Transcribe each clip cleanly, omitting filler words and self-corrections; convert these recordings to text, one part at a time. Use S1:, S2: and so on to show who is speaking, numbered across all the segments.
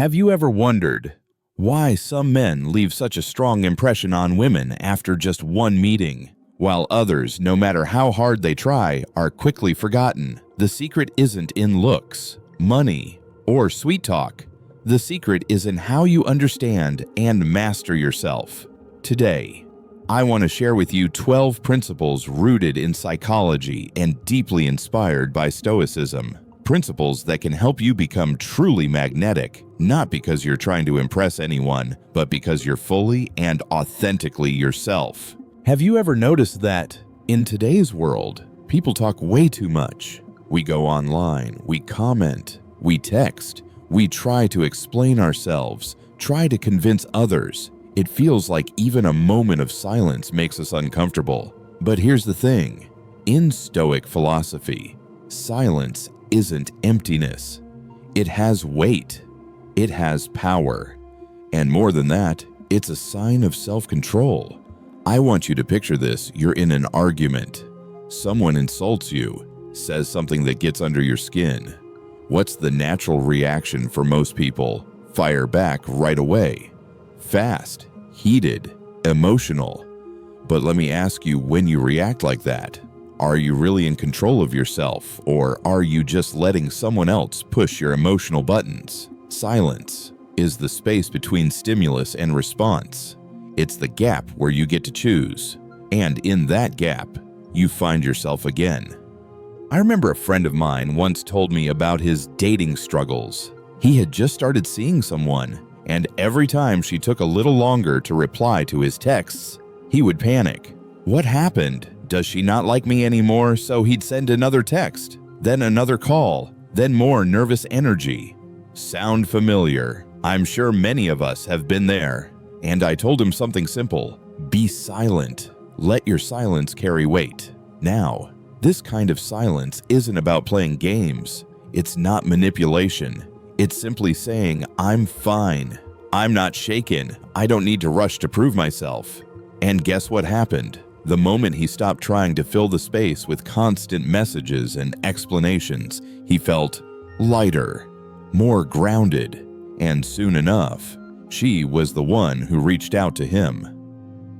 S1: Have you ever wondered why some men leave such a strong impression on women after just one meeting, while others, no matter how hard they try, are quickly forgotten? The secret isn't in looks, money, or sweet talk. The secret is in how you understand and master yourself. Today, I want to share with you 12 principles rooted in psychology and deeply inspired by Stoicism. Principles that can help you become truly magnetic, not because you're trying to impress anyone, but because you're fully and authentically yourself. Have you ever noticed that in today's world, people talk way too much? We go online, we comment, we text, we try to explain ourselves, try to convince others. It feels like even a moment of silence makes us uncomfortable. But here's the thing. In Stoic philosophy, silence isn't emptiness. It has weight. It has power. And more than that, it's a sign of self-control. I want you to picture this. You're in an argument. Someone insults you, says something that gets under your skin. What's the natural reaction for most people? Fire back right away. Fast, heated, emotional. But let me ask you, when you react like that, are you really in control of yourself, or are you just letting someone else push your emotional buttons? Silence is the space between stimulus and response. It's the gap where you get to choose, and in that gap, you find yourself again. I remember a friend of mine once told me about his dating struggles. He had just started seeing someone, and every time she took a little longer to reply to his texts, he would panic. What happened? Does she not like me anymore? So he'd send another text, then another call, then more nervous energy. Sound familiar? I'm sure many of us have been there. And I told him something simple. Be silent. Let your silence carry weight. Now, this kind of silence isn't about playing games. It's not manipulation. It's simply saying, I'm fine. I'm not shaken. I don't need to rush to prove myself. And guess what happened? The moment he stopped trying to fill the space with constant messages and explanations, he felt lighter, more grounded, and soon enough, she was the one who reached out to him.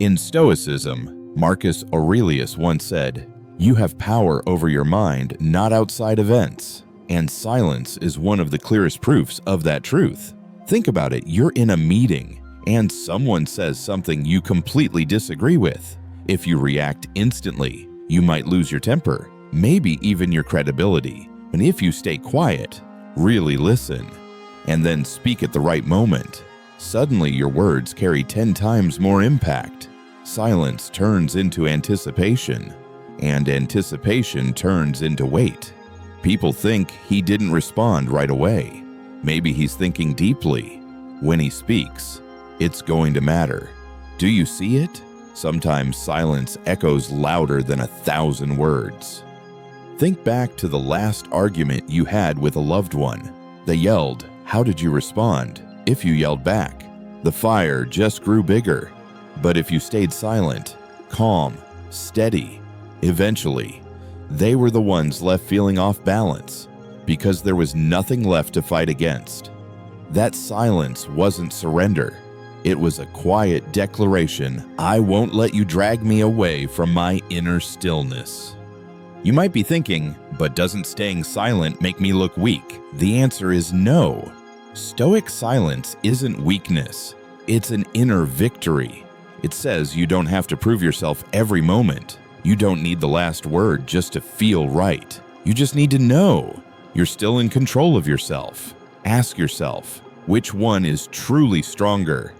S1: In Stoicism, Marcus Aurelius once said, "You have power over your mind, not outside events." And silence is one of the clearest proofs of that truth. Think about it, you're in a meeting, and someone says something you completely disagree with. If you react instantly, you might lose your temper, maybe even your credibility. And if you stay quiet, really listen, and then speak at the right moment, suddenly your words carry 10 times more impact. Silence turns into anticipation, and anticipation turns into weight. People think he didn't respond right away. Maybe he's thinking deeply. When he speaks, it's going to matter. Do you see it? Sometimes silence echoes louder than 1,000 words. Think back to the last argument you had with a loved one. They yelled. How did you respond? If you yelled back, the fire just grew bigger. But if you stayed silent, calm, steady, eventually, they were the ones left feeling off balance because there was nothing left to fight against. That silence wasn't surrender. It was a quiet declaration, I won't let you drag me away from my inner stillness. You might be thinking, but doesn't staying silent make me look weak? The answer is no. Stoic silence isn't weakness. It's an inner victory. It says you don't have to prove yourself every moment. You don't need the last word just to feel right. You just need to know you're still in control of yourself. Ask yourself, which one is truly stronger?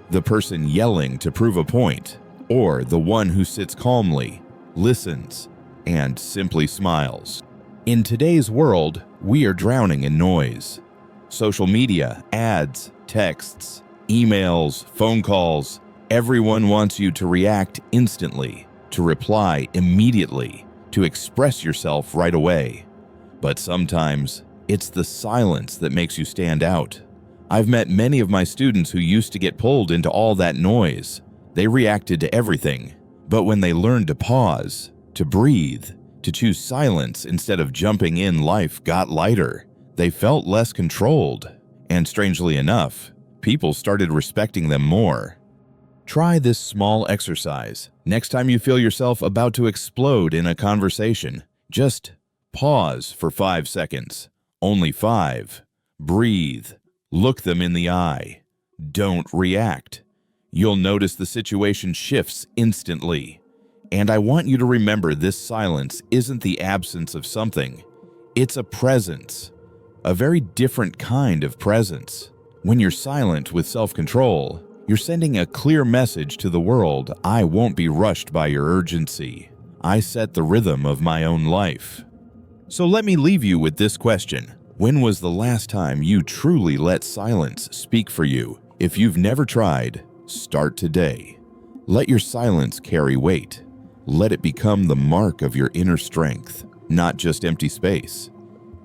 S1: The person yelling to prove a point, or the one who sits calmly, listens, and simply smiles? In today's world, we are drowning in noise. Social media, ads, texts, emails, phone calls. Everyone wants you to react instantly, to reply immediately, to express yourself right away. But sometimes, it's the silence that makes you stand out. I've met many of my students who used to get pulled into all that noise. They reacted to everything. But when they learned to pause, to breathe, to choose silence instead of jumping in, life got lighter. They felt less controlled. And strangely enough, people started respecting them more. Try this small exercise. Next time you feel yourself about to explode in a conversation, just pause for 5 seconds. Only 5. Breathe. Look them in the eye. Don't react. You'll notice the situation shifts instantly. And I want you to remember this silence isn't the absence of something. It's a presence. A very different kind of presence. When you're silent with self-control, you're sending a clear message to the world: I won't be rushed by your urgency. I set the rhythm of my own life. So let me leave you with this question. When was the last time you truly let silence speak for you? If you've never tried, start today. Let your silence carry weight. Let it become the mark of your inner strength, not just empty space.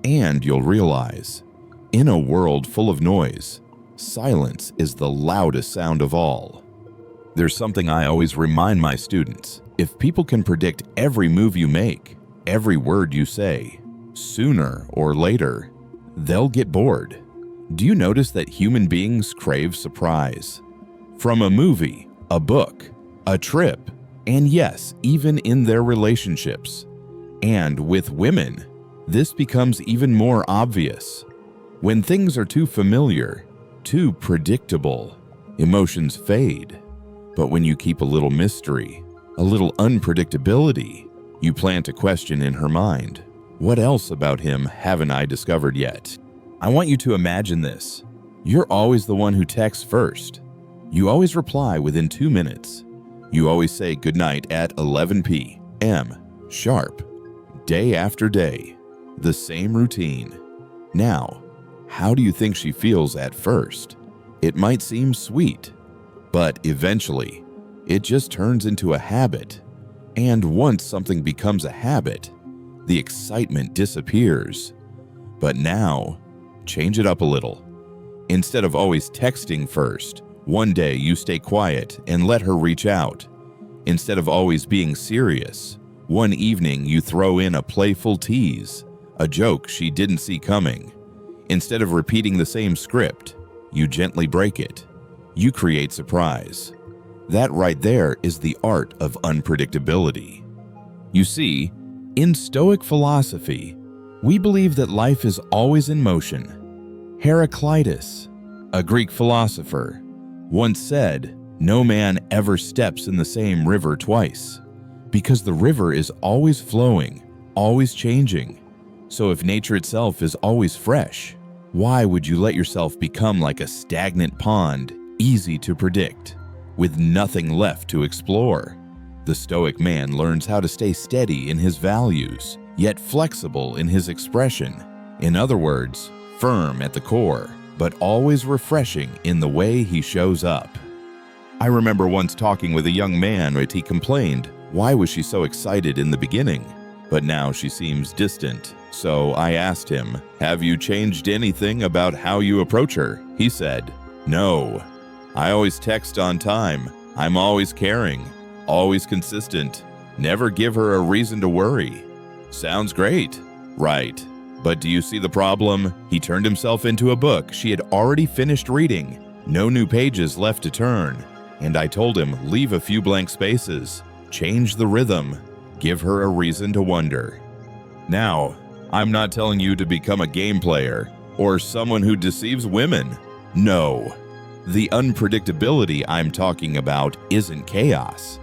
S1: And you'll realize, in a world full of noise, silence is the loudest sound of all. There's something I always remind my students. If people can predict every move you make, every word you say, sooner or later, they'll get bored. Do you notice that human beings crave surprise? From a movie, a book, a trip, and yes, even in their relationships. And with women, this becomes even more obvious. When things are too familiar, too predictable, emotions fade. But when you keep a little mystery, a little unpredictability, you plant a question in her mind. What else about him haven't I discovered yet? I want you to imagine this. You're always the one who texts first. You always reply within 2 minutes. You always say goodnight at 11 p.m. sharp, day after day. The same routine. Now, how do you think she feels at first? It might seem sweet, but eventually, it just turns into a habit. And once something becomes a habit, the excitement disappears. But now, change it up a little. Instead of always texting first, one day you stay quiet and let her reach out. Instead of always being serious, one evening you throw in a playful tease, a joke she didn't see coming. Instead of repeating the same script, you gently break it. You create surprise. That right there is the art of unpredictability. You see, in Stoic philosophy, we believe that life is always in motion. Heraclitus, a Greek philosopher, once said, "No man ever steps in the same river twice," because the river is always flowing, always changing. So if nature itself is always fresh, why would you let yourself become like a stagnant pond, easy to predict, with nothing left to explore? The Stoic man learns how to stay steady in his values, yet flexible in his expression. In other words, firm at the core, but always refreshing in the way he shows up. I remember once talking with a young man and he complained, why was she so excited in the beginning? But now she seems distant. So I asked him, have you changed anything about how you approach her? He said, no. I always text on time. I'm always caring, always consistent. Never give her a reason to worry. Sounds great. Right. But do you see the problem? He turned himself into a book she had already finished reading. No new pages left to turn. And I told him, leave a few blank spaces. Change the rhythm. Give her a reason to wonder. Now, I'm not telling you to become a game player or someone who deceives women. No. The unpredictability I'm talking about isn't chaos.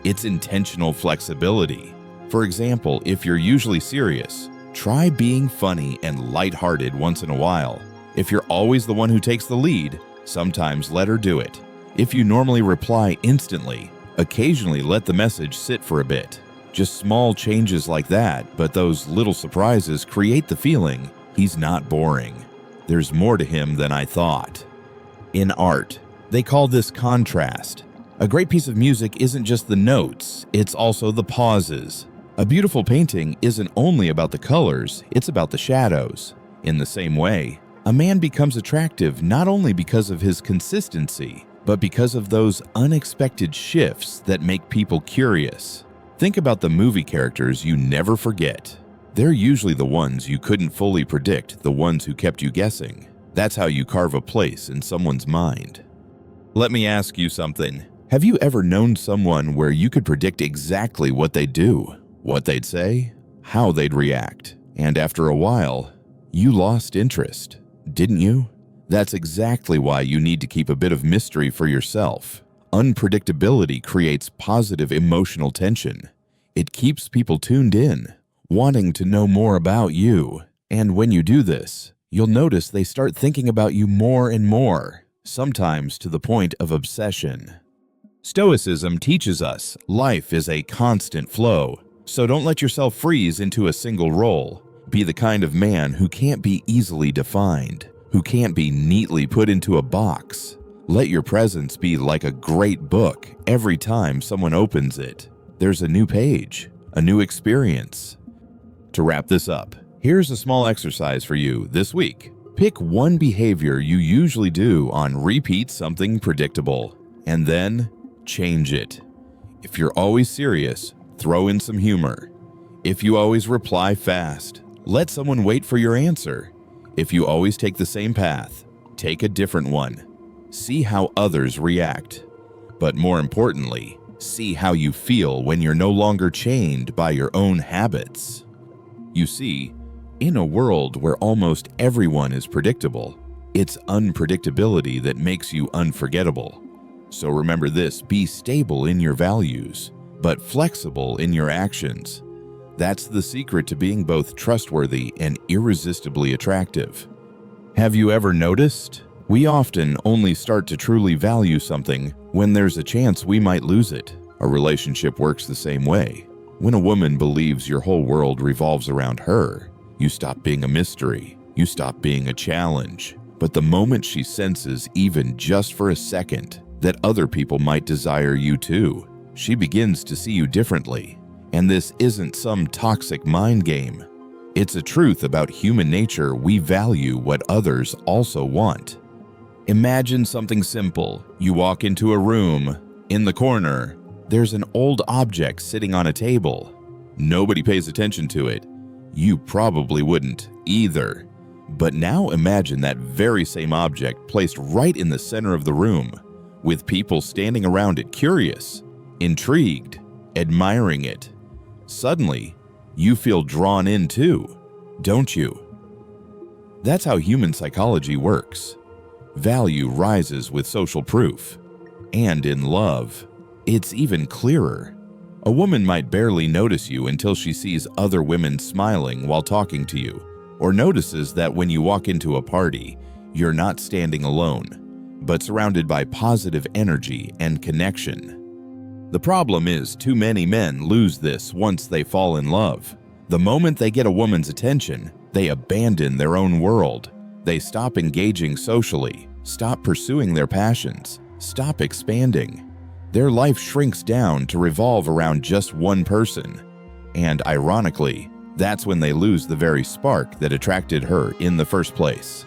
S1: It's intentional flexibility. For example, if you're usually serious, try being funny and lighthearted once in a while. If you're always the one who takes the lead, sometimes let her do it. If you normally reply instantly, occasionally let the message sit for a bit. Just small changes like that, but those little surprises create the feeling he's not boring. There's more to him than I thought. In art, they call this contrast. A great piece of music isn't just the notes, it's also the pauses. A beautiful painting isn't only about the colors, it's about the shadows. In the same way, a man becomes attractive not only because of his consistency, but because of those unexpected shifts that make people curious. Think about the movie characters you never forget. They're usually the ones you couldn't fully predict, the ones who kept you guessing. That's how you carve a place in someone's mind. Let me ask you something. Have you ever known someone where you could predict exactly what they'd do, what they'd say, how they'd react, and after a while, you lost interest, didn't you? That's exactly why you need to keep a bit of mystery for yourself. Unpredictability creates positive emotional tension. It keeps people tuned in, wanting to know more about you. And when you do this, you'll notice they start thinking about you more and more, sometimes to the point of obsession. Stoicism teaches us life is a constant flow, so don't let yourself freeze into a single role. Be the kind of man who can't be easily defined, who can't be neatly put into a box. Let your presence be like a great book. Every time someone opens it, there's a new page, a new experience. To wrap this up, here's a small exercise for you this week. Pick one behavior you usually do on repeat something predictable, and then change it. If you're always serious, throw in some humor. If you always reply fast, let someone wait for your answer. If you always take the same path, take a different one. See how others react. But more importantly, see how you feel when you're no longer chained by your own habits. You see, in a world where almost everyone is predictable, it's unpredictability that makes you unforgettable. So remember this: be stable in your values, but flexible in your actions. That's the secret to being both trustworthy and irresistibly attractive. Have you ever noticed? We often only start to truly value something when there's a chance we might lose it. A relationship works the same way. When a woman believes your whole world revolves around her, you stop being a mystery. You stop being a challenge. But the moment she senses, even just for a second, that other people might desire you too, she begins to see you differently. And this isn't some toxic mind game. It's a truth about human nature. We value what others also want. Imagine something simple. You walk into a room. In the corner, there's an old object sitting on a table. Nobody pays attention to it. You probably wouldn't either. But now imagine that very same object placed right in the center of the room, with people standing around it curious, intrigued, admiring it. Suddenly, you feel drawn in too, don't you? That's how human psychology works. Value rises with social proof. And in love, it's even clearer. A woman might barely notice you until she sees other women smiling while talking to you, or notices that when you walk into a party, you're not standing alone, but surrounded by positive energy and connection. The problem is, too many men lose this once they fall in love. The moment they get a woman's attention, they abandon their own world. They stop engaging socially, stop pursuing their passions, stop expanding. Their life shrinks down to revolve around just one person. And ironically, that's when they lose the very spark that attracted her in the first place.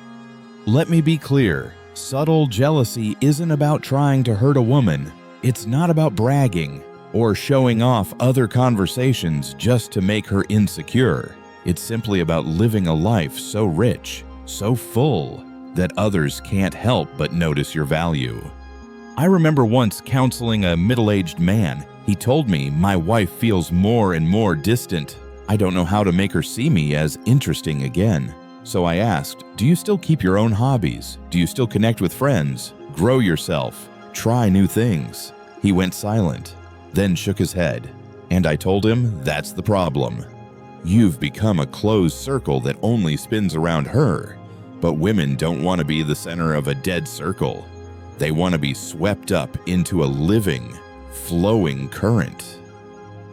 S1: Let me be clear, subtle jealousy isn't about trying to hurt a woman. It's not about bragging or showing off other conversations just to make her insecure. It's simply about living a life so rich, so full, that others can't help but notice your value. I remember once counseling a middle-aged man. He told me, "My wife feels more and more distant. I don't know how to make her see me as interesting again." So I asked, "Do you still keep your own hobbies? Do you still connect with friends? Grow yourself? Try new things?" He went silent, then shook his head. And I told him, that's the problem. You've become a closed circle that only spins around her. But women don't want to be the center of a dead circle. They want to be swept up into a living, flowing current.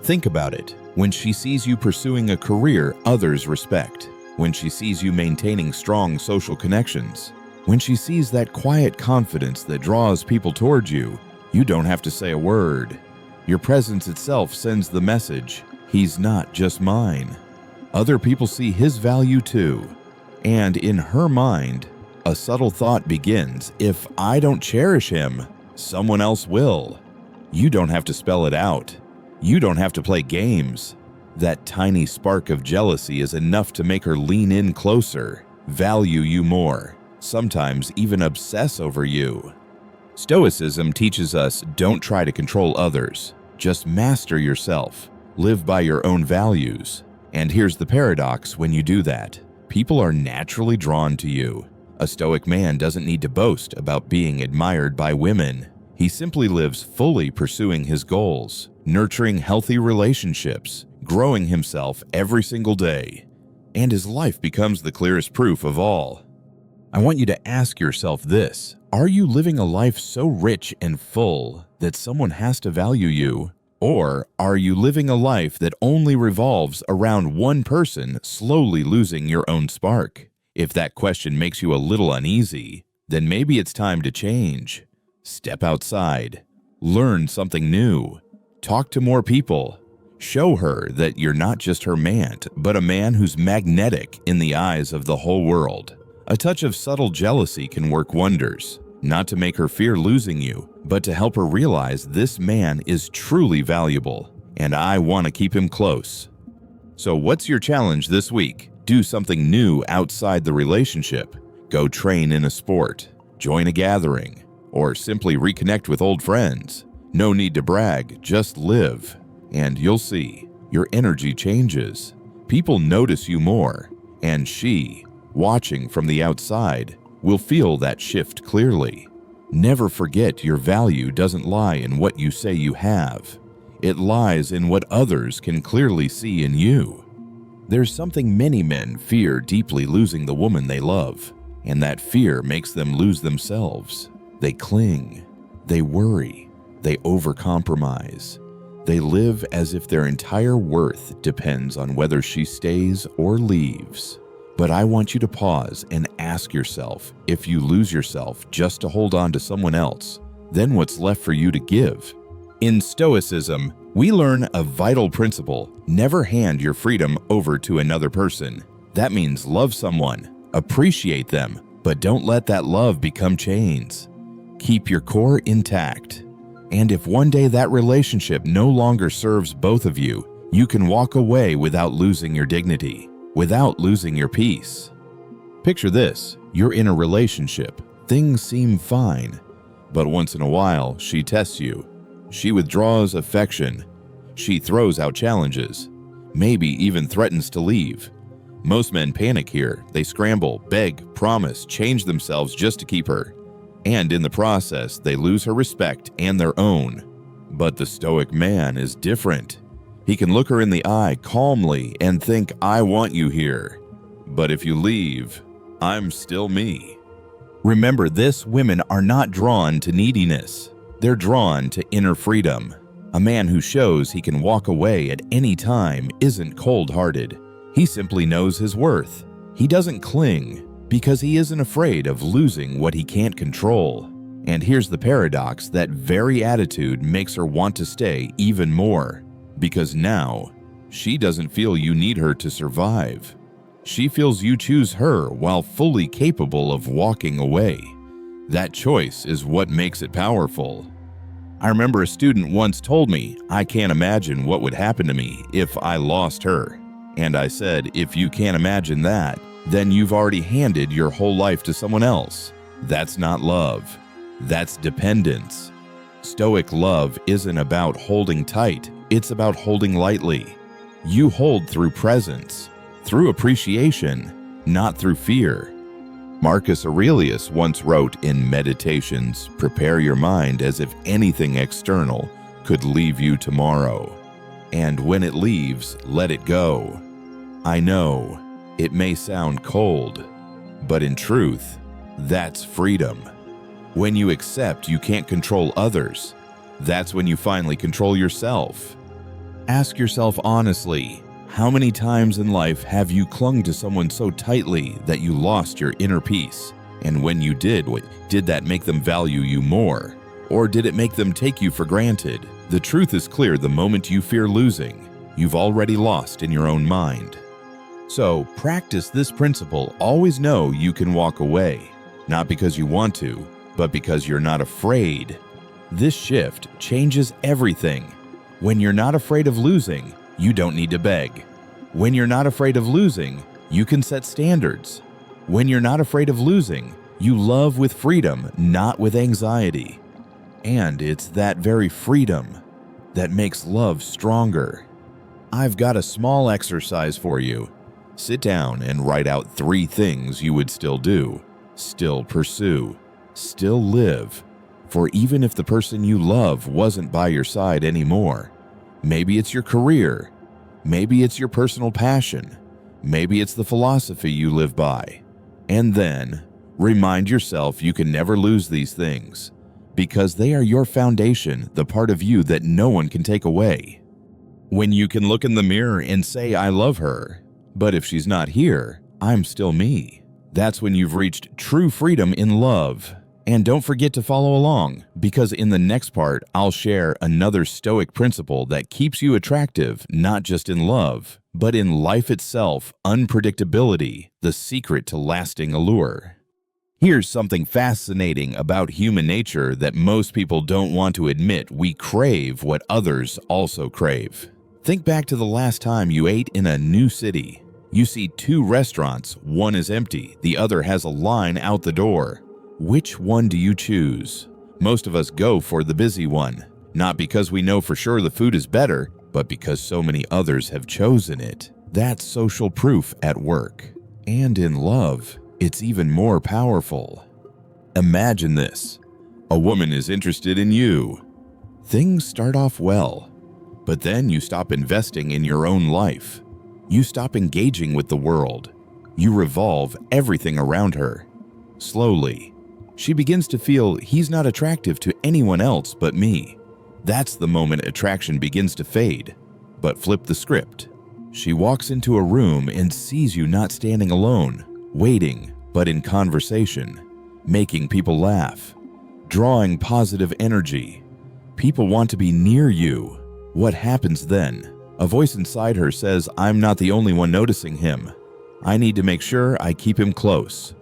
S1: Think about it. When she sees you pursuing a career others respect, when she sees you maintaining strong social connections, when she sees that quiet confidence that draws people towards you, you don't have to say a word. Your presence itself sends the message, he's not just mine. Other people see his value too. And in her mind, a subtle thought begins, if I don't cherish him, someone else will. You don't have to spell it out. You don't have to play games. That tiny spark of jealousy is enough to make her lean in closer, value you more, sometimes even obsess over you. Stoicism teaches us don't try to control others, just master yourself, live by your own values. And here's the paradox when you do that. People are naturally drawn to you. A Stoic man doesn't need to boast about being admired by women. He simply lives fully pursuing his goals, nurturing healthy relationships, growing himself every single day. And his life becomes the clearest proof of all. I want you to ask yourself this: are you living a life so rich and full that someone has to value you? Or are you living a life that only revolves around one person, slowly losing your own spark? If that question makes you a little uneasy, then maybe it's time to change. Step outside, learn something new, talk to more people. Show her that you're not just her man, but a man who's magnetic in the eyes of the whole world. A touch of subtle jealousy can work wonders, not to make her fear losing you, but to help her realize this man is truly valuable, and I want to keep him close. So what's your challenge this week? Do something new outside the relationship. Go train in a sport, join a gathering, or simply reconnect with old friends. No need to brag, just live. And you'll see, your energy changes. People notice you more, and she, watching from the outside, will feel that shift clearly. Never forget your value doesn't lie in what you say you have. It lies in what others can clearly see in you. There's something many men fear deeply: losing the woman they love, and that fear makes them lose themselves. They cling, they worry, they overcompromise. They live as if their entire worth depends on whether she stays or leaves. But I want you to pause and ask yourself, if you lose yourself just to hold on to someone else, then what's left for you to give? In Stoicism, we learn a vital principle: never hand your freedom over to another person. That means love someone, appreciate them, but don't let that love become chains. Keep your core intact. And if one day that relationship no longer serves both of you, you can walk away without losing your dignity, without losing your peace. Picture this: you're in a relationship, things seem fine, but once in a while she tests you. She withdraws affection. She throws out challenges, maybe even threatens to leave. Most men panic here. They scramble, beg, promise, change themselves just to keep her. And in the process, they lose her respect and their own. But the Stoic man is different. He can look her in the eye calmly and think, I want you here. But if you leave, I'm still me. Remember this: women are not drawn to neediness. They're drawn to inner freedom. A man who shows he can walk away at any time isn't cold-hearted. He simply knows his worth. He doesn't cling because he isn't afraid of losing what he can't control. And here's the paradox: that very attitude makes her want to stay even more, because now she doesn't feel you need her to survive. She feels you choose her while fully capable of walking away. That choice is what makes it powerful. I remember a student once told me, I can't imagine what would happen to me if I lost her. And I said, if you can't imagine that, then you've already handed your whole life to someone else. That's not love. That's dependence. Stoic love isn't about holding tight. It's about holding lightly. You hold through presence, through appreciation, not through fear. Marcus Aurelius once wrote in Meditations, prepare your mind as if anything external could leave you tomorrow. And when it leaves, let it go. I know, it may sound cold, but in truth, that's freedom. When you accept you can't control others, that's when you finally control yourself. Ask yourself honestly, how many times in life have you clung to someone so tightly that you lost your inner peace? And when you did that make them value you more? Or did it make them take you for granted? The truth is clear: the moment you fear losing, you've already lost in your own mind. So practice this principle. Always know you can walk away, not because you want to, but because you're not afraid. This shift changes everything. When you're not afraid of losing, you don't need to beg. When you're not afraid of losing, you can set standards. When you're not afraid of losing, You love with freedom, not with anxiety. And it's that very freedom that makes love stronger. I've got a small exercise for you. Sit down and write out 3 things you would still do, still pursue, still live, for even if the person you love wasn't by your side anymore. Maybe it's your career, maybe it's your personal passion, maybe it's the philosophy you live by. And then, remind yourself you can never lose these things, because they are your foundation, the part of you that no one can take away. When you can look in the mirror and say, I love her, but if she's not here, I'm still me. That's when you've reached true freedom in love. And don't forget to follow along, because in the next part, I'll share another Stoic principle that keeps you attractive, not just in love, but in life itself, unpredictability, the secret to lasting allure. Here's something fascinating about human nature that most people don't want to admit: we crave what others also crave. Think back to the last time you ate in a new city. You see 2 restaurants, one is empty, the other has a line out the door. Which one do you choose? Most of us go for the busy one, not because we know for sure the food is better, but because so many others have chosen it. That's social proof at work. And in love, it's even more powerful. Imagine this. A woman is interested in you. Things start off well, but then you stop investing in your own life. You stop engaging with the world. You revolve everything around her. Slowly, she begins to feel he's not attractive to anyone else but me. That's the moment attraction begins to fade. But flip the script. She walks into a room and sees you not standing alone, waiting, but in conversation, making people laugh, drawing positive energy. People want to be near you. What happens then? A voice inside her says, I'm not the only one noticing him. I need to make sure I keep him close.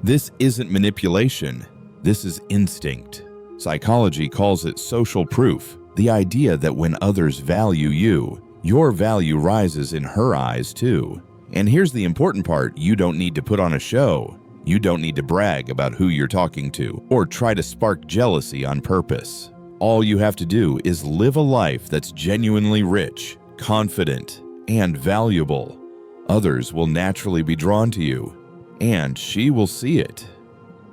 S1: This isn't manipulation. This is instinct. Psychology calls it social proof, the idea that when others value you, your value rises in her eyes too. And here's the important part: you don't need to put on a show. You don't need to brag about who you're talking to or try to spark jealousy on purpose. All you have to do is live a life that's genuinely rich, confident, and valuable. Others will naturally be drawn to you, and she will see it.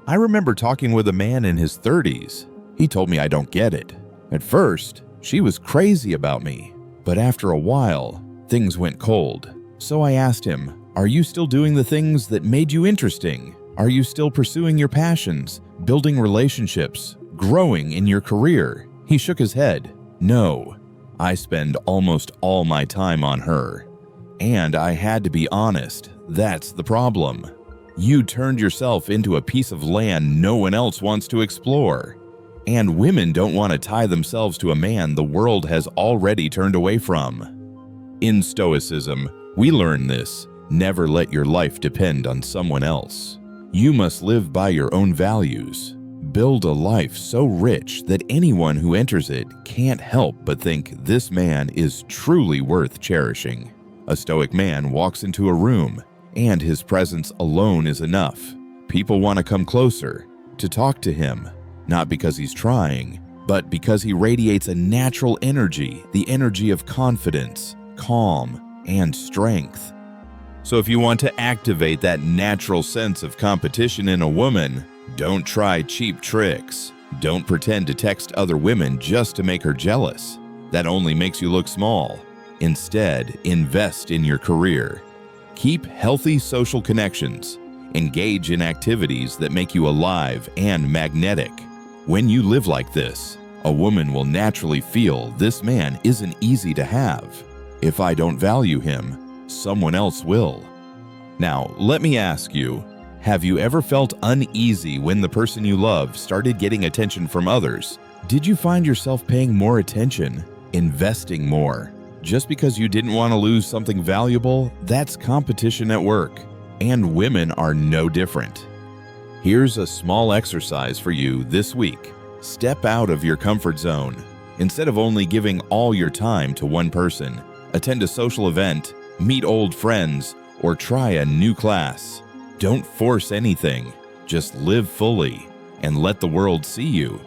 S1: I remember talking with a man in his 30s. He told me I don't get it. At first, she was crazy about me, but after a while, things went cold. So I asked him, are you still doing the things that made you interesting? Are you still pursuing your passions, building relationships, growing in your career? He shook his head. No, I spend almost all my time on her. And I had to be honest, that's the problem. You turned yourself into a piece of land no one else wants to explore. And women don't want to tie themselves to a man the world has already turned away from. In Stoicism, we learn this: never let your life depend on someone else. You must live by your own values. Build a life so rich that anyone who enters it can't help but think this man is truly worth cherishing. A Stoic man walks into a room, and his presence alone is enough. People want to come closer, to talk to him, not because he's trying, but because he radiates a natural energy, the energy of confidence, calm, and strength. So if you want to activate that natural sense of competition in a woman, don't try cheap tricks. Don't pretend to text other women just to make her jealous. That only makes you look small. Instead, invest in your career. Keep healthy social connections. Engage in activities that make you alive and magnetic. When you live like this, a woman will naturally feel this man isn't easy to have. If I don't value him, someone else will. Now, let me ask you, have you ever felt uneasy when the person you love started getting attention from others? Did you find yourself paying more attention, investing more? Just because you didn't want to lose something valuable, that's competition at work. And women are no different. Here's a small exercise for you this week. Step out of your comfort zone. Instead of only giving all your time to one person, attend a social event, meet old friends, or try a new class. Don't force anything. Just live fully and let the world see you.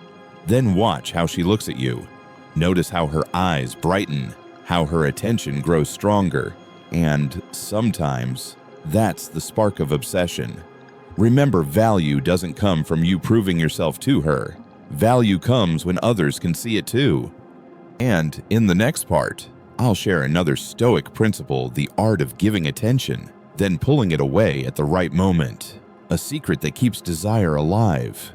S1: Then watch how she looks at you. Notice how her eyes brighten, how her attention grows stronger, and sometimes that's the spark of obsession. Remember, value doesn't come from you proving yourself to her. Value comes when others can see it too. And in the next part, I'll share another Stoic principle, the art of giving attention, then pulling it away at the right moment. A secret that keeps desire alive.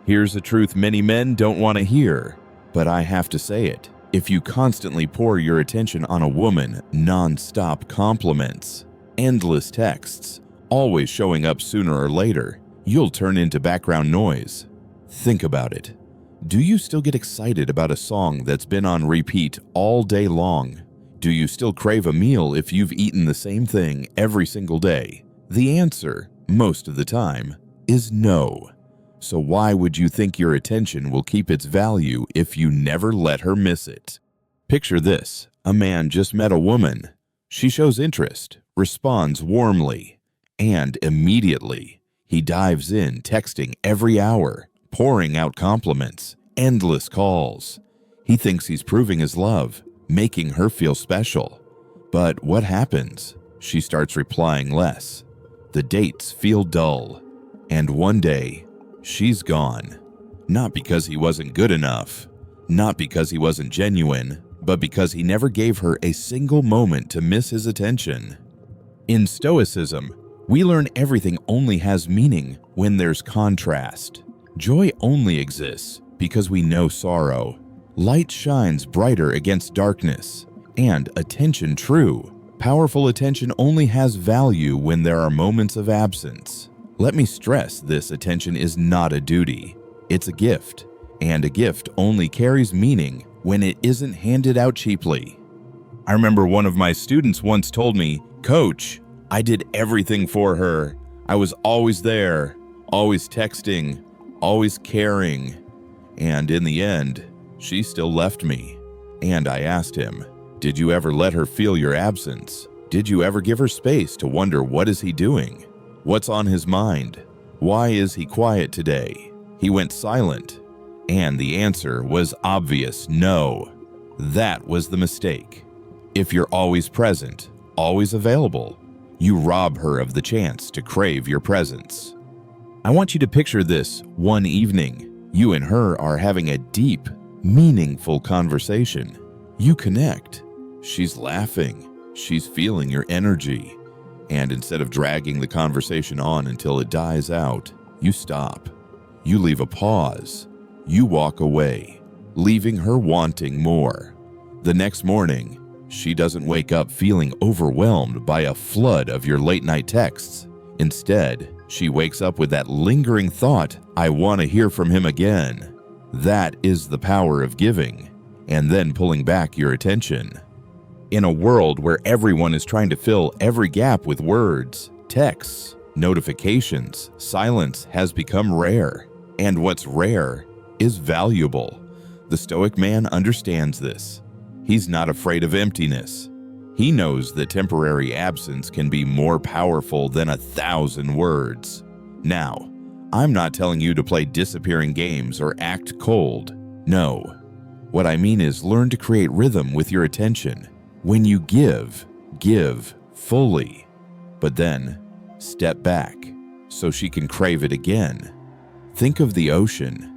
S1: Here's a truth many men don't want to hear, but I have to say it. If you constantly pour your attention on a woman, non-stop compliments, endless texts, always showing up sooner or later, you'll turn into background noise. Think about it. Do you still get excited about a song that's been on repeat all day long? Do you still crave a meal if you've eaten the same thing every single day? The answer, most of the time, is no. So why would you think your attention will keep its value if you never let her miss it? Picture this. A man just met a woman. She shows interest, responds warmly, and immediately he dives in, texting every hour, pouring out compliments, endless calls. He thinks he's proving his love, making her feel special. But what happens? She starts replying less. The dates feel dull. And one day, she's gone. Not because he wasn't good enough, not because he wasn't genuine, but because he never gave her a single moment to miss his attention. In Stoicism, we learn everything only has meaning when there's contrast. Joy only exists because we know sorrow. Light shines brighter against darkness, and attention true. Powerful attention only has value when there are moments of absence. Let me stress this: attention is not a duty. It's a gift, and a gift only carries meaning when it isn't handed out cheaply. I remember one of my students once told me, "Coach, I did everything for her. I was always there, always texting, always caring. And in the end, she still left me." And I asked him, "Did you ever let her feel your absence? Did you ever give her space to wonder, what is he doing? What's on his mind? Why is he quiet today?" He went silent, and the answer was obvious: no. That was the mistake. If you're always present, always available, you rob her of the chance to crave your presence. I want you to picture this one evening. You and her are having a deep, meaningful conversation. You connect. She's laughing. She's feeling your energy. And instead of dragging the conversation on until it dies out, you stop. You leave a pause. You walk away, leaving her wanting more. The next morning, she doesn't wake up feeling overwhelmed by a flood of your late-night texts. Instead, she wakes up with that lingering thought, "I want to hear from him again." That is the power of giving, and then pulling back your attention. In a world where everyone is trying to fill every gap with words, texts, notifications, silence has become rare. And what's rare is valuable. The Stoic man understands this. He's not afraid of emptiness. He knows that temporary absence can be more powerful than 1,000 words. Now, I'm not telling you to play disappearing games or act cold. No. What I mean is, learn to create rhythm with your attention. When you give fully. But then, step back so she can crave it again. Think of the ocean.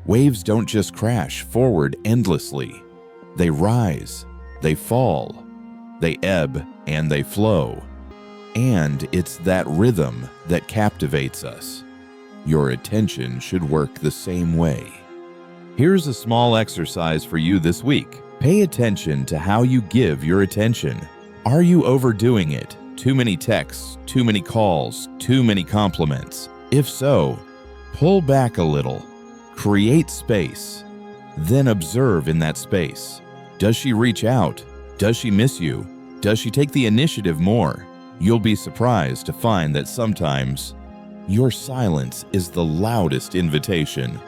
S1: Waves don't just crash forward endlessly. They rise, they fall, they ebb, and they flow. And it's that rhythm that captivates us. Your attention should work the same way. Here's a small exercise for you this week. Pay attention to how you give your attention. Are you overdoing it? Too many texts, too many calls, too many compliments? If so, pull back a little. Create space. Then observe in that space. Does she reach out? Does she miss you? Does she take the initiative more? You'll be surprised to find that sometimes your silence is the loudest invitation.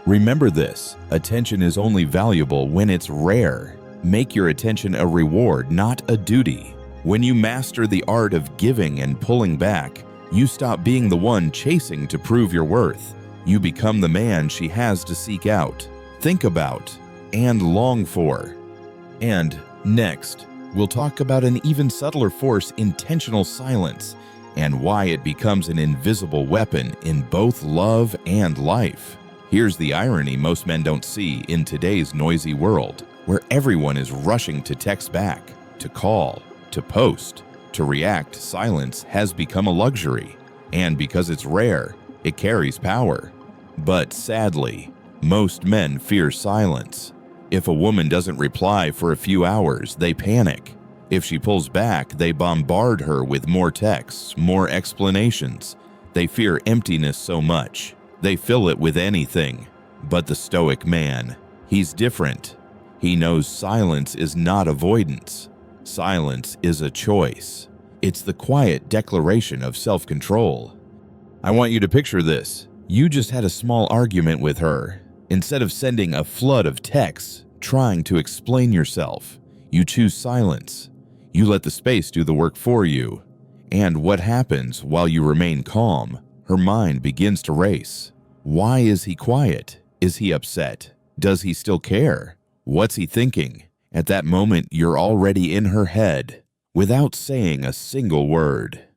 S1: Remember this: attention is only valuable when it's rare. Make your attention a reward, not a duty. When you master the art of giving and pulling back, You stop being the one chasing to prove your worth. You become the man she has to seek out, think about, and long for. And next, we'll talk about an even subtler force, intentional silence, and why it becomes an invisible weapon in both love and life. Here's the irony most men don't see in today's noisy world, where everyone is rushing to text back, to call, to post, to react. Silence has become a luxury, and because it's rare, it carries power. But sadly, most men fear silence. If a woman doesn't reply for a few hours, they panic. If she pulls back, they bombard her with more texts, more explanations. They fear emptiness so much, they fill it with anything. But the Stoic man, he's different. He knows silence is not avoidance. Silence is a choice. It's the quiet declaration of self-control. I want you to picture this. You just had a small argument with her. Instead of sending a flood of texts trying to explain yourself, you choose silence. You let the space do the work for you. And what happens while you remain calm? Her mind begins to race. Why is he quiet? Is he upset? Does he still care? What's he thinking? At that moment, you're already in her head, without saying a single word.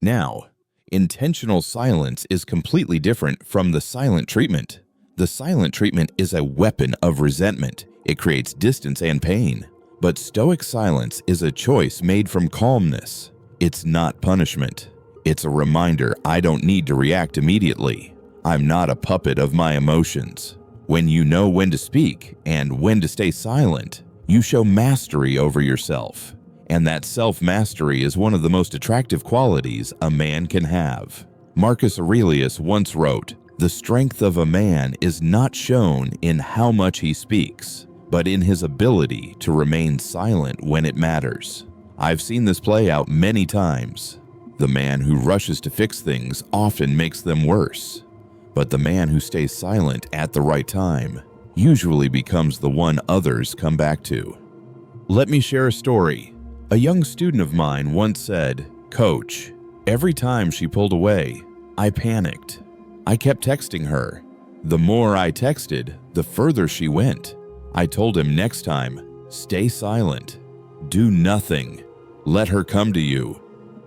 S1: Now, intentional silence is completely different from the silent treatment. The silent treatment is a weapon of resentment. It creates distance and pain. But Stoic silence is a choice made from calmness. It's not punishment. It's a reminder I don't need to react immediately. I'm not a puppet of my emotions. When you know when to speak and when to stay silent, you show mastery over yourself. And that self-mastery is one of the most attractive qualities a man can have. Marcus Aurelius once wrote, "The strength of a man is not shown in how much he speaks, but in his ability to remain silent when it matters." I've seen this play out many times. The man who rushes to fix things often makes them worse. But the man who stays silent at the right time usually becomes the one others come back to. Let me share a story. A young student of mine once said, "Coach, every time she pulled away, I panicked. I kept texting her. The more I texted, the further she went. I told him next time, stay silent. Do nothing. Let her come to you."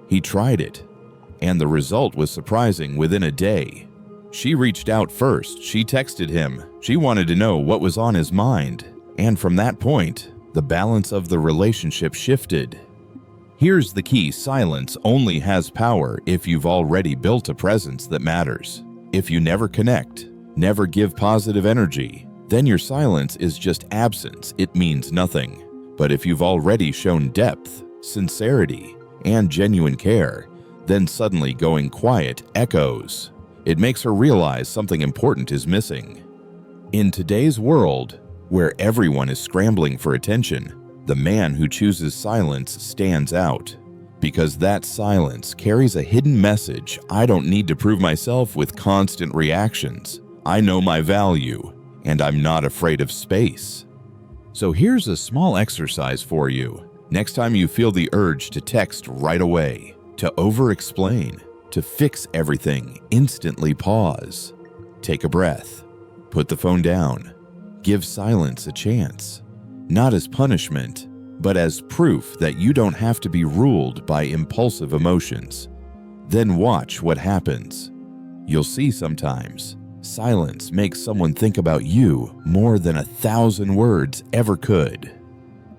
S1: He tried it, and the result was surprising within a day. She reached out first. She texted him. She wanted to know what was on his mind. And from that point, the balance of the relationship shifted. Here's the key: silence only has power if you've already built a presence that matters. If you never connect, never give positive energy, then your silence is just absence. It means nothing. But if you've already shown depth, sincerity, and genuine care, then suddenly going quiet echoes. It makes her realize something important is missing. In today's world, where everyone is scrambling for attention, the man who chooses silence stands out. Because that silence carries a hidden message: I don't need to prove myself with constant reactions. I know my value, and I'm not afraid of space. So here's a small exercise for you. Next time you feel the urge to text right away, to over-explain, to fix everything, instantly pause. Take a breath. Put the phone down. Give silence a chance. Not as punishment, but as proof that you don't have to be ruled by impulsive emotions. Then watch what happens. You'll see sometimes silence makes someone think about you more than 1,000 words ever could.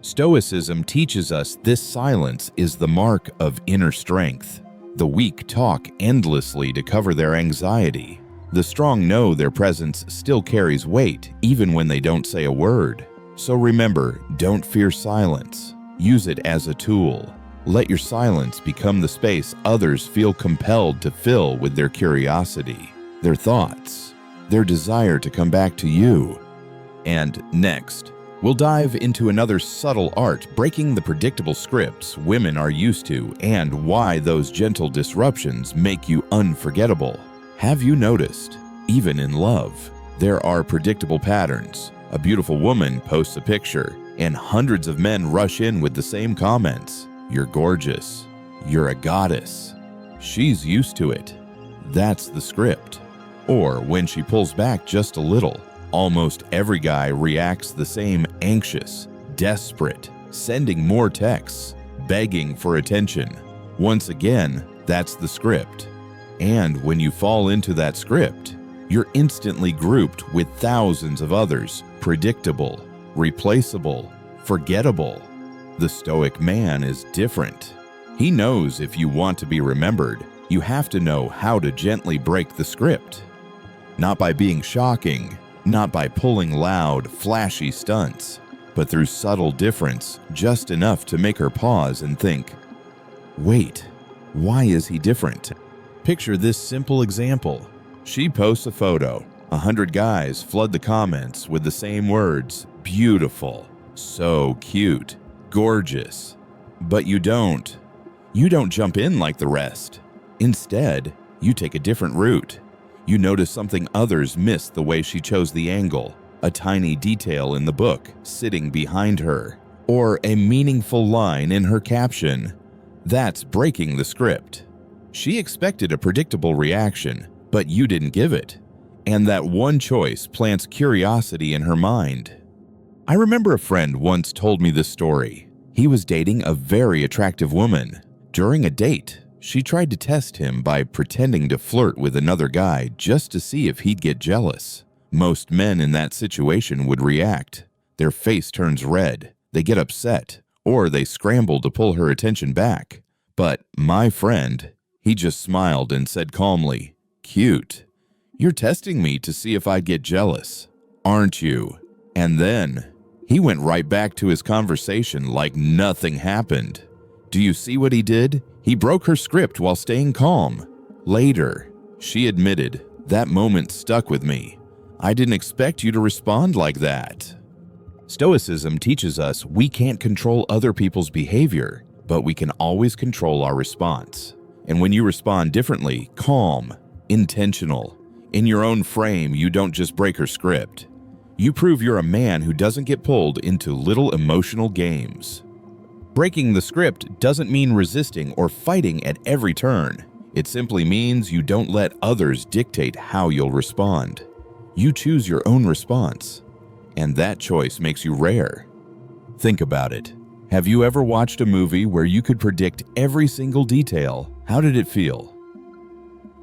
S1: Stoicism teaches us this silence is the mark of inner strength. The weak talk endlessly to cover their anxiety. The strong know their presence still carries weight even when they don't say a word. So remember, don't fear silence. Use it as a tool. Let your silence become the space others feel compelled to fill with their curiosity, their thoughts, their desire to come back to you. And next, we'll dive into another subtle art, breaking the predictable scripts women are used to and why those gentle disruptions make you unforgettable. Have you noticed, even in love, there are predictable patterns? A beautiful woman posts a picture, and hundreds of men rush in with the same comments. You're gorgeous. You're a goddess. She's used to it. That's the script. Or when she pulls back just a little, almost every guy reacts the same: anxious, desperate, sending more texts, begging for attention. Once again, that's the script. And when you fall into that script, you're instantly grouped with thousands of others: predictable, replaceable, forgettable. The Stoic man is different. He knows if you want to be remembered, you have to know how to gently break the script. Not by being shocking, not by pulling loud, flashy stunts, but through subtle difference, just enough to make her pause and think, wait, why is he different? Picture this simple example. She posts a photo. 100 guys flood the comments with the same words: beautiful, so cute, gorgeous. But you don't. You don't jump in like the rest. Instead, you take a different route. You notice something others missed: the way she chose the angle, a tiny detail in the book sitting behind her, or a meaningful line in her caption. That's breaking the script. She expected a predictable reaction, but you didn't give it. And that one choice plants curiosity in her mind. I remember a friend once told me this story. He was dating a very attractive woman. During a date, she tried to test him by pretending to flirt with another guy just to see if he'd get jealous. Most men in that situation would react. Their face turns red, they get upset, or they scramble to pull her attention back. But my friend, he just smiled and said calmly, "Cute. You're testing me to see if I'd get jealous, aren't you?" And then he went right back to his conversation like nothing happened. Do you see what he did? He broke her script while staying calm. Later, she admitted, "That moment stuck with me. I didn't expect you to respond like that." Stoicism teaches us we can't control other people's behavior, but we can always control our response. And when you respond differently, calm, intentional, in your own frame, you don't just break her script. You prove you're a man who doesn't get pulled into little emotional games. Breaking the script doesn't mean resisting or fighting at every turn. It simply means you don't let others dictate how you'll respond. You choose your own response, and that choice makes you rare. Think about it. Have you ever watched a movie where you could predict every single detail? How did it feel?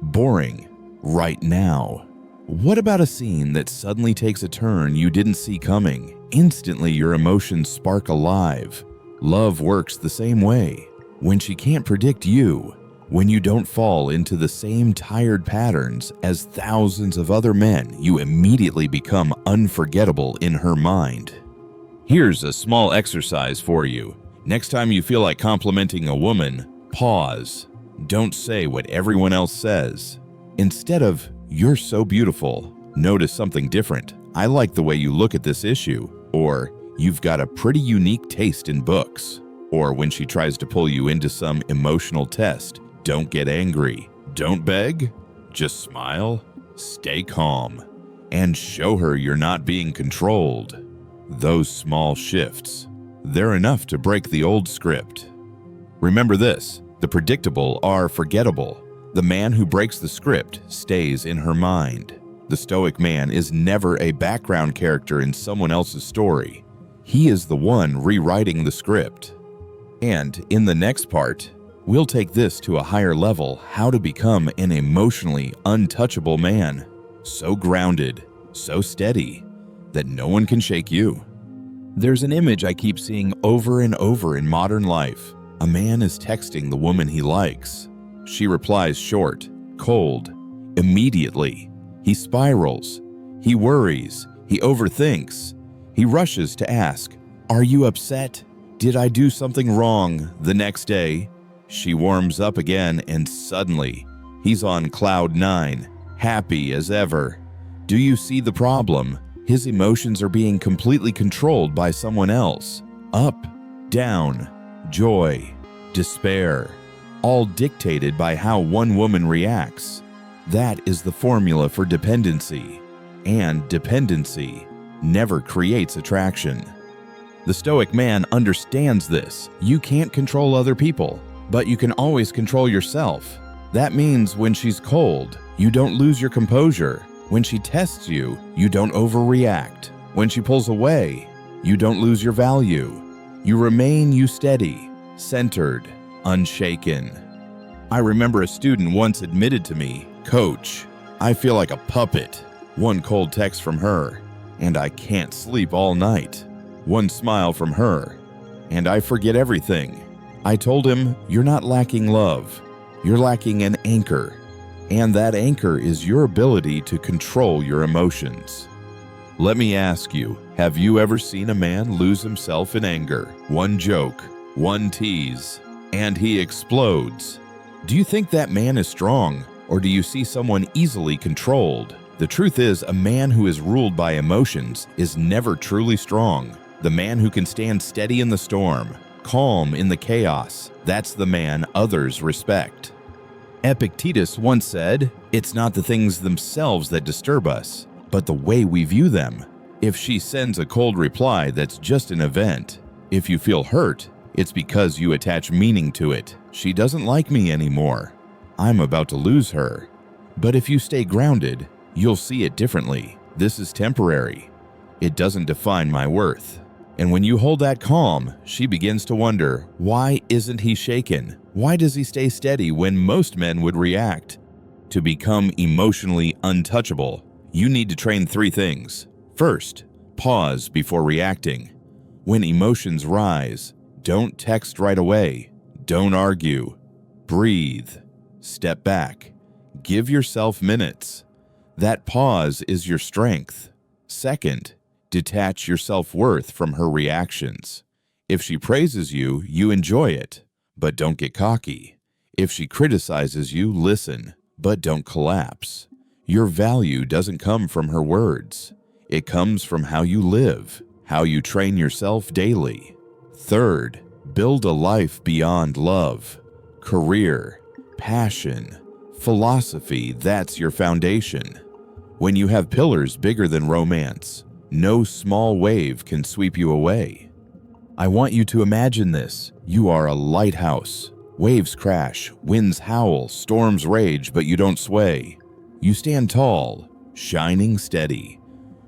S1: Boring. Right now. What about a scene that suddenly takes a turn you didn't see coming? Instantly your emotions spark alive. Love works the same way. When she can't predict you, when you don't fall into the same tired patterns as thousands of other men, you immediately become unforgettable in her mind. Here's a small exercise for you. Next time you feel like complimenting a woman, pause. Don't say what everyone else says. Instead of, "You're so beautiful," notice something different. "I like the way you look at this issue," or "You've got a pretty unique taste in books." Or when she tries to pull you into some emotional test, don't get angry. Don't beg. Just smile, stay calm, and show her you're not being controlled. Those small shifts, they're enough to break the old script. Remember this, the predictable are forgettable. The man who breaks the script stays in her mind. The Stoic man is never a background character in someone else's story. He is the one rewriting the script. And in the next part, we'll take this to a higher level: how to become an emotionally untouchable man. So grounded, so steady, that no one can shake you. There's an image I keep seeing over and over in modern life. A man is texting the woman he likes. She replies short, cold, immediately. He spirals. He worries. He overthinks. He rushes to ask, "Are you upset? Did I do something wrong?" The next day, she warms up again and suddenly, he's on cloud 9, happy as ever. Do you see the problem? His emotions are being completely controlled by someone else. Up, down, joy, despair, all dictated by how one woman reacts. That is the formula for dependency. And dependency never creates attraction. The Stoic man understands this. You can't control other people, but you can always control yourself. That means when she's cold, you don't lose your composure. When she tests you, you don't overreact. When she pulls away, you don't lose your value. You remain steady, centered, unshaken. I remember a student once admitted to me, "Coach, I feel like a puppet." One cold text from her, and I can't sleep all night. One smile from her, and I forget everything. I told him, "You're not lacking love. You're lacking an anchor. And that anchor is your ability to control your emotions." Let me ask you, have you ever seen a man lose himself in anger? One joke, one tease, and he explodes. Do you think that man is strong, or do you see someone easily controlled? The truth is, a man who is ruled by emotions is never truly strong. The man who can stand steady in the storm, calm in the chaos, that's the man others respect. Epictetus once said, "It's not the things themselves that disturb us, but the way we view them." If she sends a cold reply, that's just an event. If you feel hurt, it's because you attach meaning to it. She doesn't like me anymore. I'm about to lose her. But if you stay grounded, you'll see it differently. This is temporary. It doesn't define my worth. And when you hold that calm, she begins to wonder, why isn't he shaken? Why does he stay steady when most men would react? To become emotionally untouchable, you need to train 3 things. First, pause before reacting. When emotions rise, don't text right away. Don't argue. Breathe. Step back. Give yourself minutes. That pause is your strength. Second, detach your self-worth from her reactions. If she praises you, you enjoy it, but don't get cocky. If she criticizes you, listen, but don't collapse. Your value doesn't come from her words. It comes from how you live, how you train yourself daily. Third, build a life beyond love. Career, passion, philosophy, that's your foundation. When you have pillars bigger than romance, no small wave can sweep you away. I want you to imagine this. You are a lighthouse. Waves crash, winds howl, storms rage, but you don't sway. You stand tall, shining steady.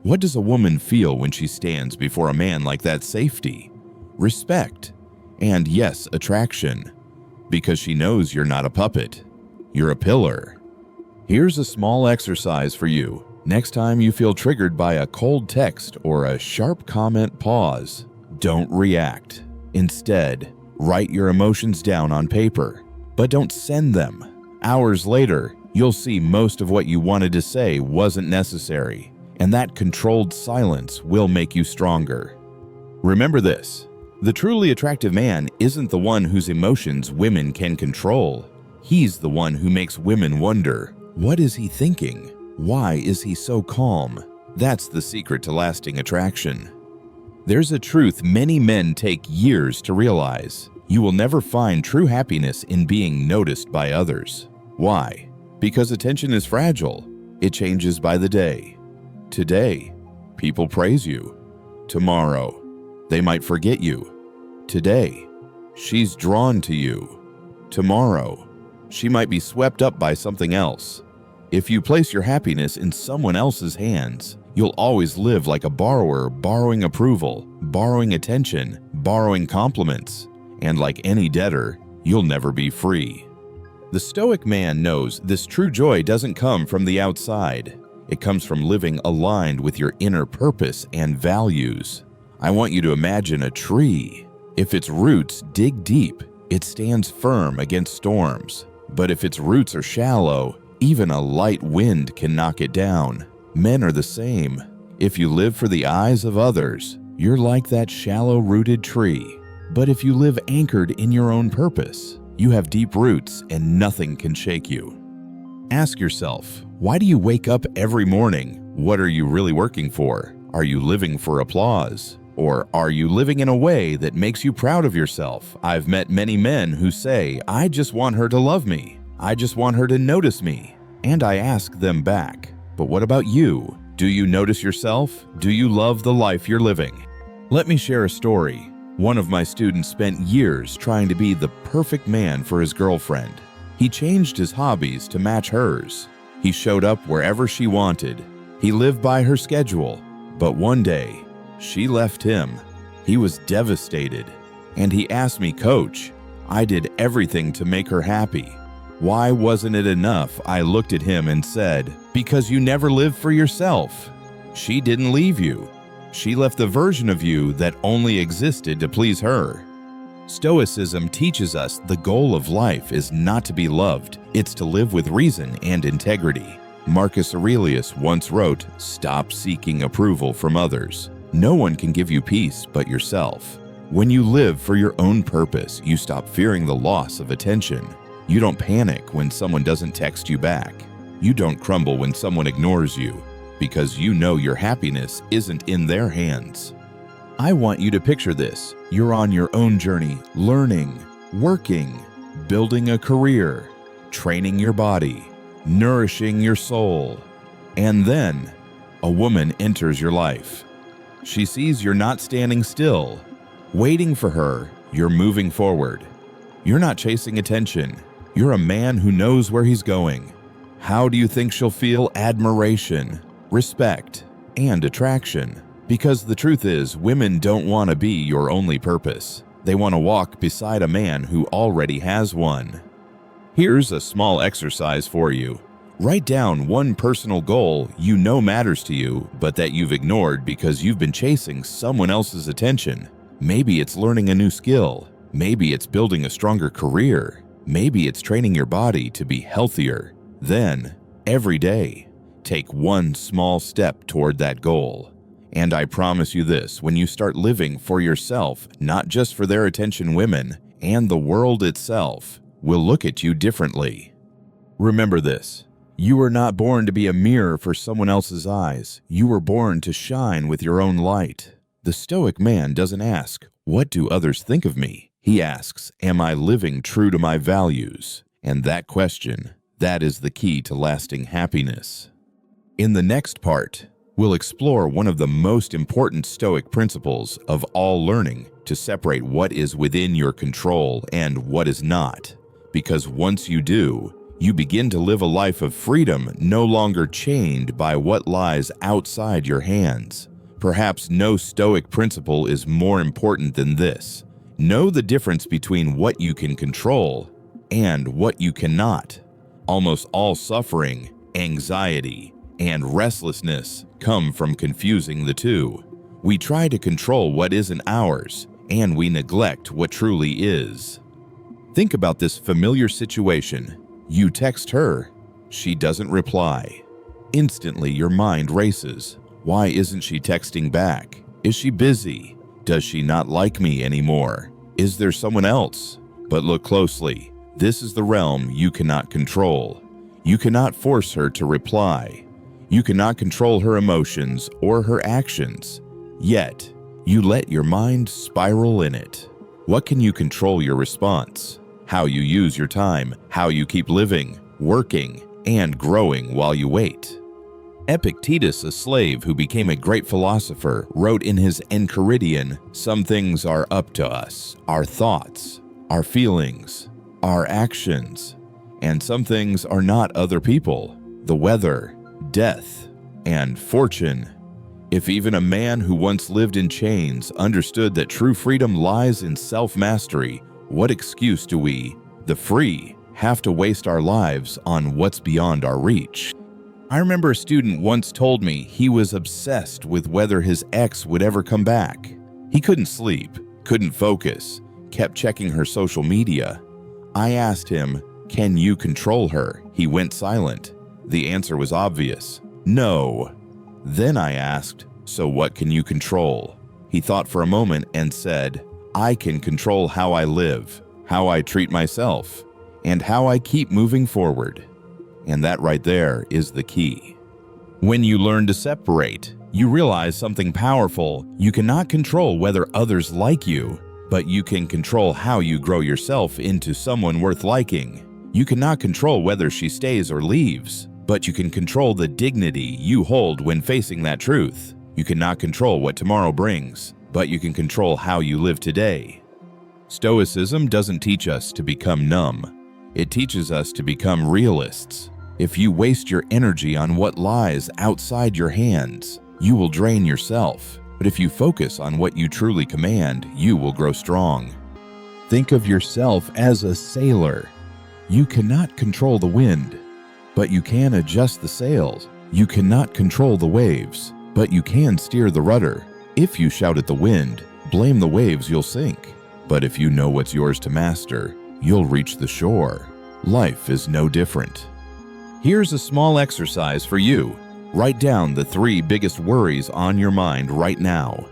S1: What does a woman feel when she stands before a man like that? Safety, respect, and yes, attraction. Because she knows you're not a puppet. You're a pillar. Here's a small exercise for you. Next time you feel triggered by a cold text or a sharp comment, pause. Don't react. Instead, write your emotions down on paper, but don't send them. Hours later, you'll see most of what you wanted to say wasn't necessary, and that controlled silence will make you stronger. Remember this, the truly attractive man isn't the one whose emotions women can control. He's the one who makes women wonder, what is he thinking? Why is he so calm? That's the secret to lasting attraction. There's a truth many men take years to realize. You will never find true happiness in being noticed by others. Why? Because attention is fragile. It changes by the day. Today, people praise you. Tomorrow, they might forget you. Today, she's drawn to you. Tomorrow, she might be swept up by something else. If you place your happiness in someone else's hands, you'll always live like a borrower, borrowing approval, borrowing attention, borrowing compliments. And like any debtor, you'll never be free. The Stoic man knows this true joy doesn't come from the outside. It comes from living aligned with your inner purpose and values. I want you to imagine a tree. If its roots dig deep, it stands firm against storms. But if its roots are shallow, even a light wind can knock it down. Men are the same. If you live for the eyes of others, you're like that shallow-rooted tree. But if you live anchored in your own purpose, you have deep roots and nothing can shake you. Ask yourself, why do you wake up every morning? What are you really working for? Are you living for applause? Or are you living in a way that makes you proud of yourself? I've met many men who say, I just want her to love me. I just want her to notice me. And I ask them back, but what about you? Do you notice yourself? Do you love the life you're living? Let me share a story. One of my students spent years trying to be the perfect man for his girlfriend. He changed his hobbies to match hers. He showed up wherever she wanted. He lived by her schedule. But one day, she left him. He was devastated. And he asked me, "Coach, I did everything to make her happy. Why wasn't it enough?" I looked at him and said, "Because you never lived for yourself. She didn't leave you. She left the version of you that only existed to please her." Stoicism teaches us the goal of life is not to be loved, it's to live with reason and integrity. Marcus Aurelius once wrote, "Stop seeking approval from others. No one can give you peace but yourself." When you live for your own purpose, you stop fearing the loss of attention. You don't panic when someone doesn't text you back. You don't crumble when someone ignores you, because you know your happiness isn't in their hands. I want you to picture this. You're on your own journey, learning, working, building a career, training your body, nourishing your soul. And then, a woman enters your life. She sees you're not standing still. Waiting for her, you're moving forward. You're not chasing attention. You're a man who knows where he's going. How do you think she'll feel admiration, respect, and attraction? Because the truth is, women don't want to be your only purpose. They want to walk beside a man who already has one. Here's a small exercise for you. Write down one personal goal you know matters to you, but that you've ignored because you've been chasing someone else's attention. Maybe it's learning a new skill. Maybe it's building a stronger career. Maybe it's training your body to be healthier. Then, every day, take one small step toward that goal. And I promise you this, when you start living for yourself, not just for their attention, women and the world itself will look at you differently. Remember this. You were not born to be a mirror for someone else's eyes. You were born to shine with your own light. The Stoic man doesn't ask, "What do others think of me?" He asks, "Am I living true to my values?" And that question, that is the key to lasting happiness. In the next part, we'll explore one of the most important Stoic principles of all learning to separate what is within your control and what is not. Because once you do, you begin to live a life of freedom, no longer chained by what lies outside your hands. Perhaps no Stoic principle is more important than this. Know the difference between what you can control and what you cannot. Almost all suffering, anxiety, and restlessness come from confusing the two. We try to control what isn't ours, and we neglect what truly is. Think about this familiar situation. You text her. She doesn't reply. Instantly, your mind races. Why isn't she texting back? Is she busy? Does she not like me anymore? Is there someone else? But look closely. This is the realm you cannot control. You cannot force her to reply. You cannot control her emotions or her actions. Yet, you let your mind spiral in it. What can you control? Your response, how you use your time, how you keep living, working, and growing while you wait. Epictetus, a slave who became a great philosopher, wrote in his Enchiridion, "Some things are up to us, our thoughts, our feelings, our actions, and some things are not other people, the weather, death, and fortune." If even a man who once lived in chains understood that true freedom lies in self-mastery, what excuse do we, the free, have to waste our lives on what's beyond our reach? I remember a student once told me he was obsessed with whether his ex would ever come back. He couldn't sleep, couldn't focus, kept checking her social media. I asked him, "Can you control her?" He went silent. The answer was obvious, no. Then I asked, "So what can you control?" He thought for a moment and said, "I can control how I live, how I treat myself, and how I keep moving forward." And that right there is the key. When you learn to separate, you realize something powerful. You cannot control whether others like you, but you can control how you grow yourself into someone worth liking. You cannot control whether she stays or leaves, but you can control the dignity you hold when facing that truth. You cannot control what tomorrow brings, but you can control how you live today. Stoicism doesn't teach us to become numb. It teaches us to become realists. If you waste your energy on what lies outside your hands, you will drain yourself. But if you focus on what you truly command, you will grow strong. Think of yourself as a sailor. You cannot control the wind, but you can adjust the sails. You cannot control the waves, but you can steer the rudder. If you shout at the wind, blame the waves, you'll sink. But if you know what's yours to master, you'll reach the shore. Life is no different. Here's a small exercise for you. Write down the 3 biggest worries on your mind right now.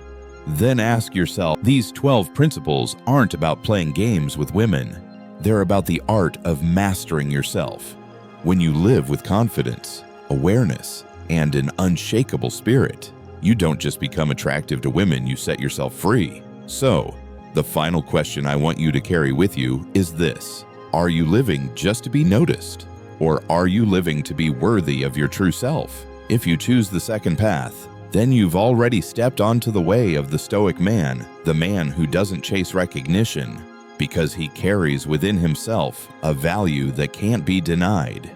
S1: Then ask yourself, these 12 principles aren't about playing games with women. They're about the art of mastering yourself. When you live with confidence, awareness, and an unshakable spirit, you don't just become attractive to women, you set yourself free. So, the final question I want you to carry with you is this: are you living just to be noticed? Or are you living to be worthy of your true self? If you choose the second path, then you've already stepped onto the way of the Stoic man, the man who doesn't chase recognition, because he carries within himself a value that can't be denied.